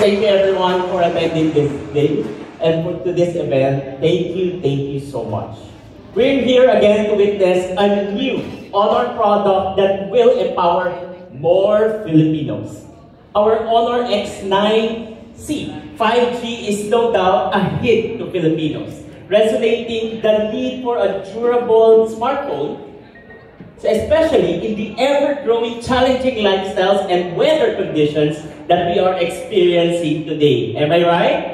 thank you everyone for attending this day and to this event. Thank you so much. We're here again to witness a new Honor product that will empower more Filipinos. Our Honor X9C 5G is no doubt a hit to Filipinos, resonating the need for a durable smartphone, especially in the ever-growing challenging lifestyles and weather conditions that we are experiencing today. Am I right?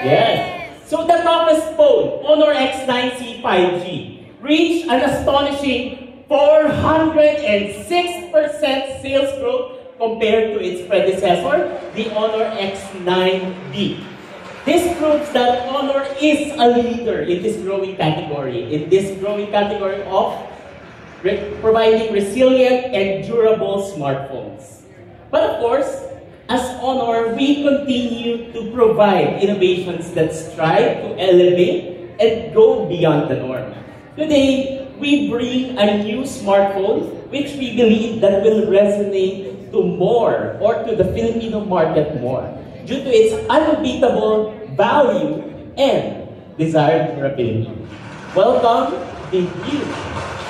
Yes. So the toughest phone, Honor X9C 5G, reached an astonishing 406% sales growth compared to its predecessor, the Honor X9B. This proves that Honor is a leader in this growing category of providing resilient and durable smartphones. But of course, as Honor, we continue to provide innovations that strive to elevate and go beyond the norm. Today, we bring a new smartphone which we believe that will resonate to more or to the Filipino market more due to its unbeatable value and desired durability. Welcome the new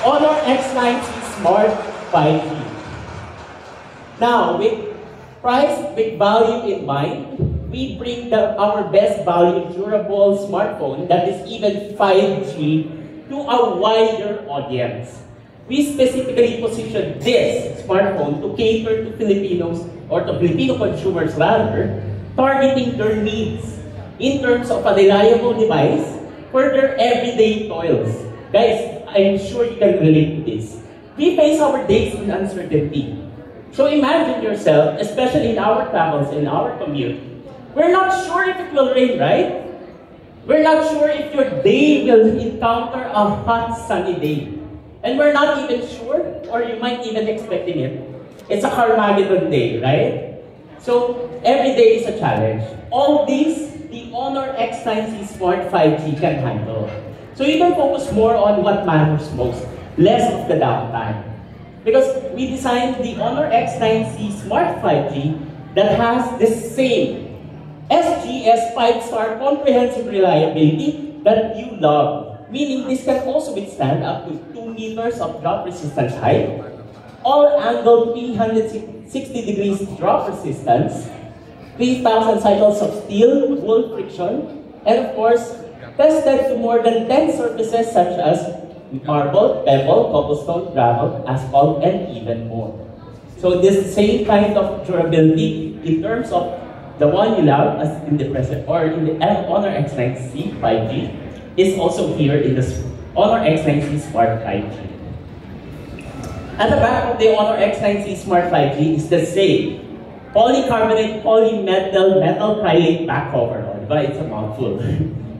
Honor X9C Smart 5G. Now, with price with value in mind, we bring our best value durable smartphone that is even 5G to a wider audience. We specifically position this smartphone to cater to Filipinos, or to Filipino consumers rather, targeting their needs in terms of a reliable device for their everyday toils. Guys, I'm sure you can relate to this. We face our days in uncertainty. So imagine yourself, especially in our travels, in our commute, we're not sure if it will rain, right? We're not sure if your day will encounter a hot, sunny day. And we're not even sure, or you might even expecting it. It's a Carmageddon day, right? So every day is a challenge. All these, the Honor X9C Smart 5G can handle. So you can focus more on what matters most, less of the downtime. Because we designed the Honor X9C Smart 5G that has the same SGS 5-star comprehensive reliability that you love. Meaning this can also withstand up to 2 meters of drop resistance height, all-angle 360 degrees drop resistance, 3,000 cycles of steel wool friction, and of course, tested to more than 10 surfaces such as marble, pebble, cobblestone, gravel, asphalt, and even more. So this same kind of durability in terms of the one you love as in the present or in the Honor X9C 5G is also here in the Honor X9C Smart 5G. At the back of the Honor X9C Smart 5G is the same polycarbonate polymetal metal acrylic back cover. It's a mouthful.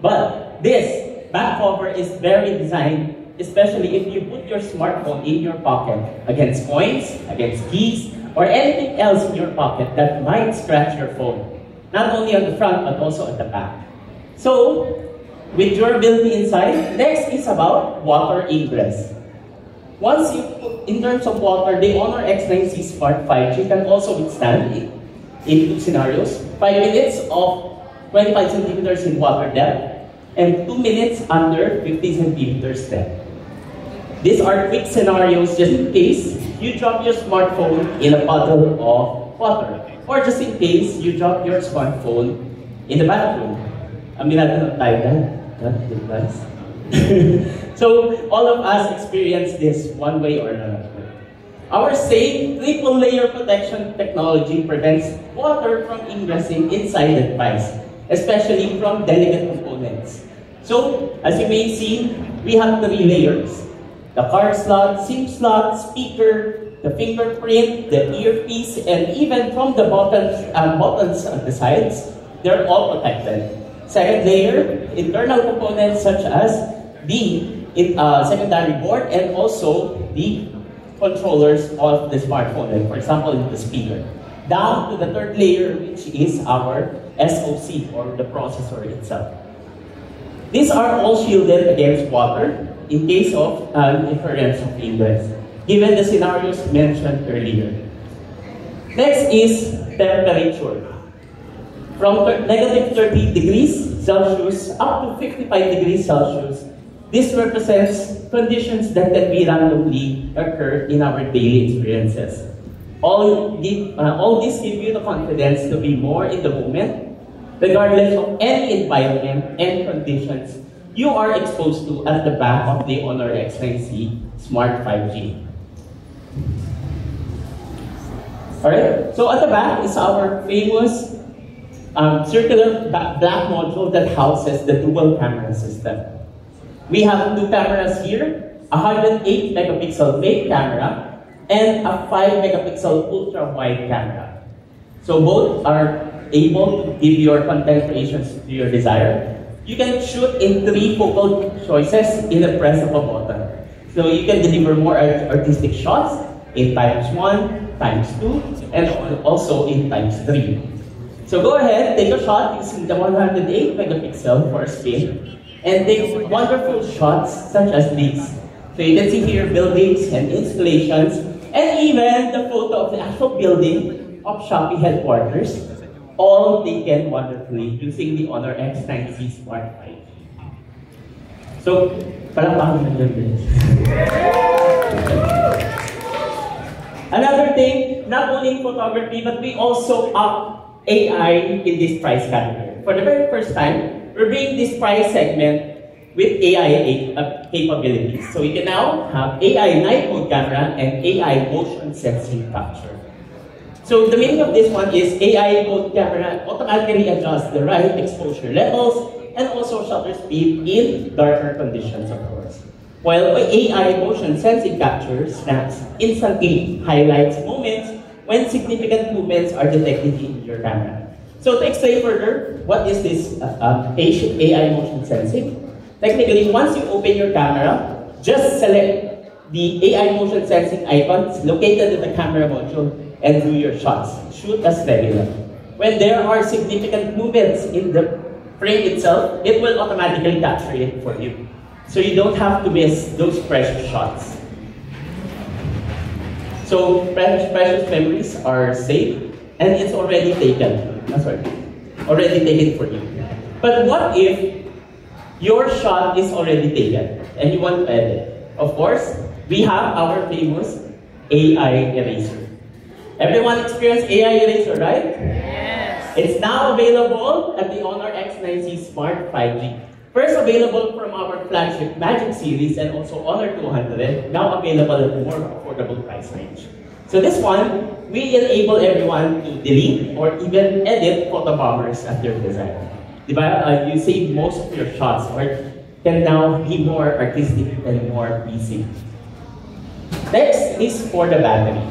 But this back cover is very designed, especially if you put your smartphone in your pocket against coins, against keys, or anything else in your pocket that might scratch your phone. Not only on the front, but also at the back. So, with durability inside, next is about water ingress. Once you put, in terms of water, the Honor X9C Smart 5G can also withstand it in 2 scenarios. 5 minutes of 25 centimeters in water depth, and 2 minutes under 50 centimeters depth. These are quick scenarios just in case you drop your smartphone in a puddle of water. Or just in case you drop your smartphone in the bathroom. Aminado na tayo na. So, all of us experience this one way or another. Our safe triple layer protection technology prevents water from ingressing inside the device, especially from delicate components. So, as you may see, we have 3 layers. The card slot, SIM slot, speaker, the fingerprint, the earpiece, and even from the buttons on the sides, they're all protected. Second layer, internal components such as the secondary board and also the controllers of the smartphone, like for example, the speaker. Down to the third layer, which is our SoC, or the processor itself. These are all shielded against water in case of interference of ingress, given the scenarios mentioned earlier. Next is temperature. From negative 30 degrees Celsius up to 55 degrees Celsius, this represents conditions that can be randomly occur in our daily experiences. All this give you the confidence to be more in the moment, regardless of any environment and conditions you are exposed to at the back of the Honor X9C Smart 5G. Alright, so at the back is our famous circular black module that houses the dual camera system. We have two cameras here, a 108 megapixel main camera and a 5 megapixel ultra wide camera. So both are able to give your content creations to your desire. You can shoot in 3 focal choices in the press of a button. So you can deliver more artistic shots in ×1, ×2, and also in ×3. So go ahead, take a shot using the 108 megapixel for a spin, and take wonderful shots such as these. So you can see here buildings and installations, and even the photo of the actual building of Shopee headquarters, all taken wonderfully using the Honor X9C Smart 5G. So, palakpakan na yun. Another thing, not only in photography, but we also up AI in this price category. For the very first time, we're bringing this price segment with AI capabilities. So we can now have AI night mode camera and AI motion sensing capture. So the meaning of this one is AI mode camera automatically adjusts the right exposure levels and also shutter speed in darker conditions, of course. While AI motion sensing capture snaps instantly highlights moments when significant movements are detected in your camera. So to explain further, what is this AI motion sensing? Technically, once you open your camera, just select the AI motion sensing icons located in the camera module and do your shots. Shoot as regular. When there are significant movements in the frame itself, it will automatically capture it for you. So you don't have to miss those precious shots. So precious memories are safe and it's already taken. Already taken for you. But what if your shot is already taken and you want to edit? Of course, we have our famous AI eraser. Everyone experience AI eraser, right? Yes. It's now available at the Honor X9C Smart 5G. First available from our flagship Magic series and also Honor 200, now available at a more affordable price range. So this one, we enable everyone to delete or even edit photo bombers at their desire. You save most of your shots or can now be more artistic and more easy. Next is for the battery.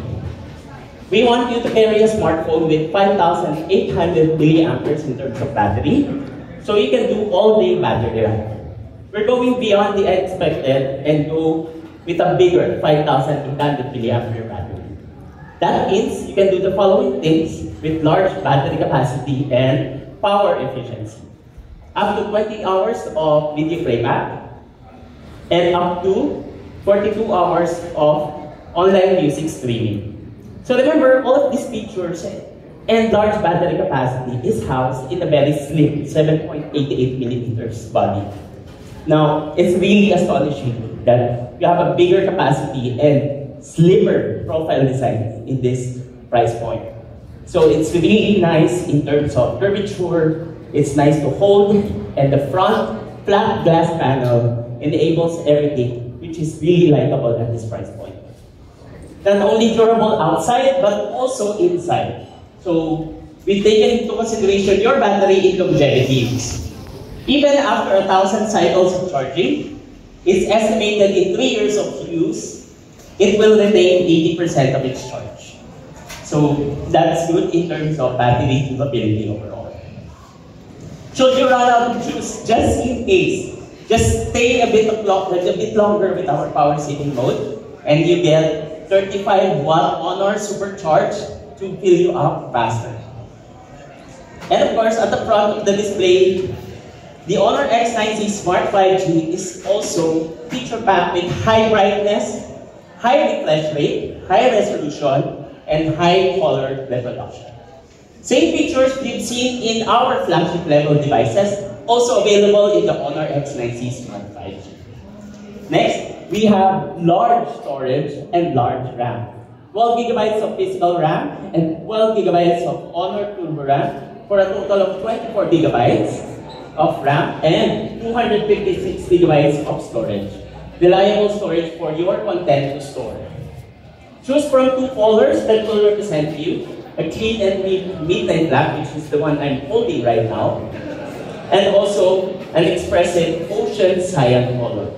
We want you to carry a smartphone with 5,800 milliamperes in terms of battery, so you can do all-day battery life. We're going beyond the expected and go with a bigger 5,800 milliampere battery. That means you can do the following things with large battery capacity and power efficiency. Up to 20 hours of video playback and up to 42 hours of online music streaming. So remember, all of these features and large battery capacity is housed in a very slim 7.88 millimeters body. Now, it's really astonishing that you have a bigger capacity and slimmer profile design in this price point. So it's really nice in terms of curvature, it's nice to hold, and the front flat glass panel enables everything, which is really likable at this price point. Not only durable outside, but also inside. So, we've taken into consideration your battery in longevity. Even after 1,000 cycles of charging, it's estimated in 3 years of use, it will retain 80% of its charge. So, that's good in terms of battery durability overall. Should you run out of juice, just in case, just stay a bit longer with our power saving mode, and you get 35-watt Honor Supercharge to fill you up faster. And of course, at the front of the display, the Honor X9C Smart 5G is also feature-packed with high brightness, high refresh rate, high resolution, and high color reproduction. Same features you've seen in our flagship level devices, also available in the Honor X9C Smart 5G. Next, we have large storage and large RAM. 12 gigabytes of physical RAM and 12 gigabytes of Honor Turbo RAM for a total of 24 gigabytes of RAM and 256 gigabytes of storage. Reliable storage for your content to store. Choose from two folders that will represent you. A clean and midnight black, which is the one I'm holding right now, and also an expressive ocean cyan color.